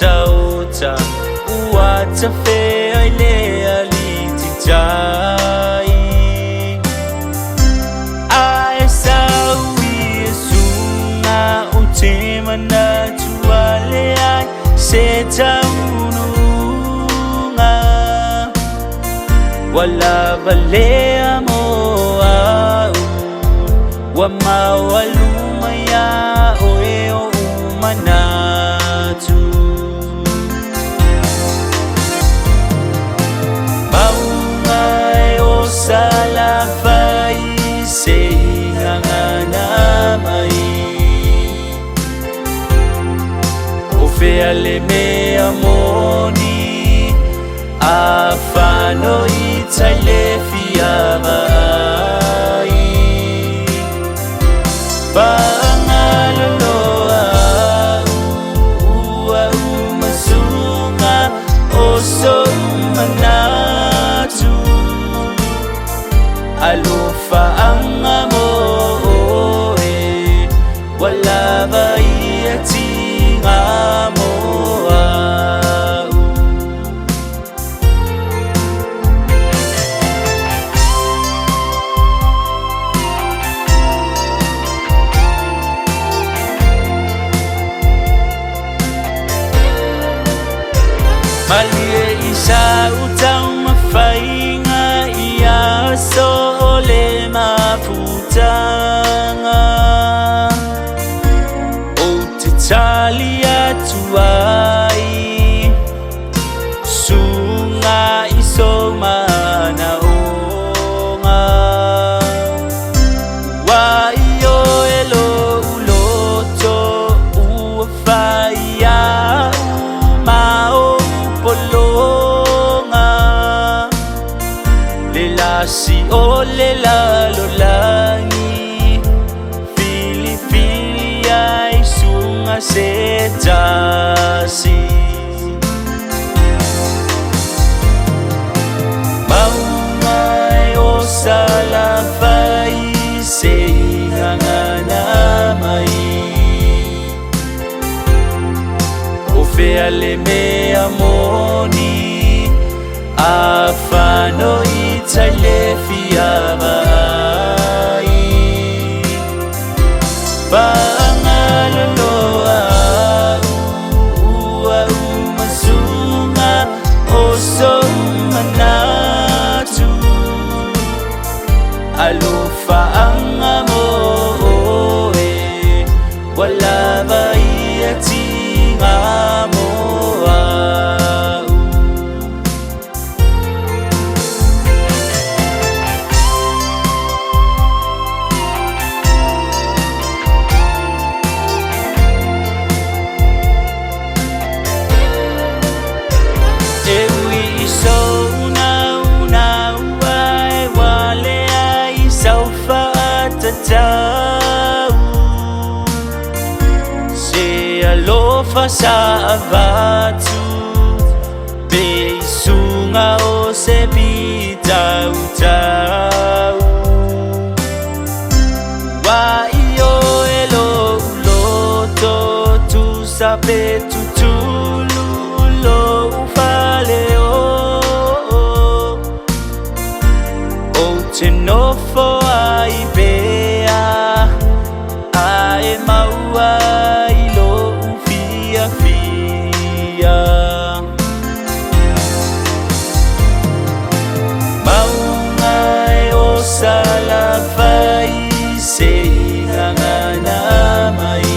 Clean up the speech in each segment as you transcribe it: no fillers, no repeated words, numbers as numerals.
เจ้าจะว่าจะเฟยเลียลีจิตใจmana tuale ai se taununga wala vale amo au wa mawalumaya oe o manatu maungai o salafai se ngana mai Feale me amoni afano itaile fiamai Pangaloloa ua umasunga oso manatu Alufa ang amoe wala baiati Malie isa utang mafainga iya sole mafutanga O titalia tuai sunga iso manaonga wa iyo elo uloto uafaya Si ole la lolangi Fili ay sunga setasi Maumay o salafay se nganganamay O feale me amoni afano itaile fiamai Pangaloloa ua umasunga oso manatu Alufa ang amoe wala baiati ngamoa Se alofa sa abatu Be sunga o se bitau tau Wa iyo elo uloto Tu sape tutulu lo ufale O tenofo ai bea Ae maua ilo ufia fia Maungai o salafai se nganganamai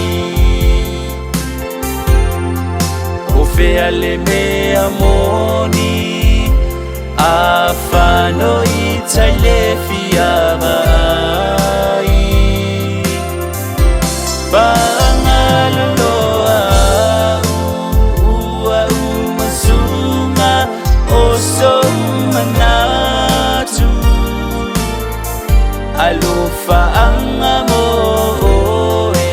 O feale me amoni afano itaile fiamai Pangaloloa ua umasunga oso manatu Alufa ang amoe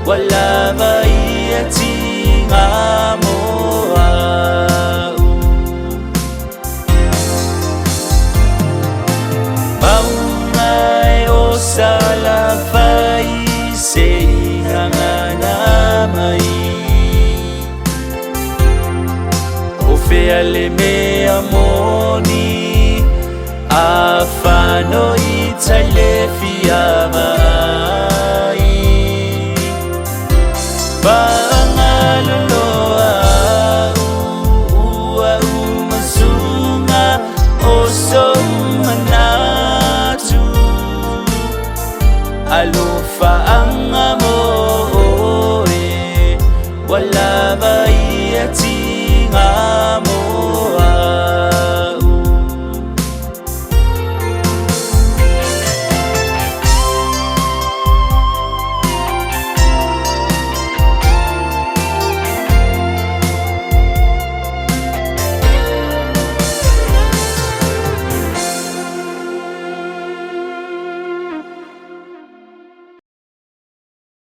wala baiati ngamoa Maungai o salafai se nganganamai ale me amoni afano itsai le fiava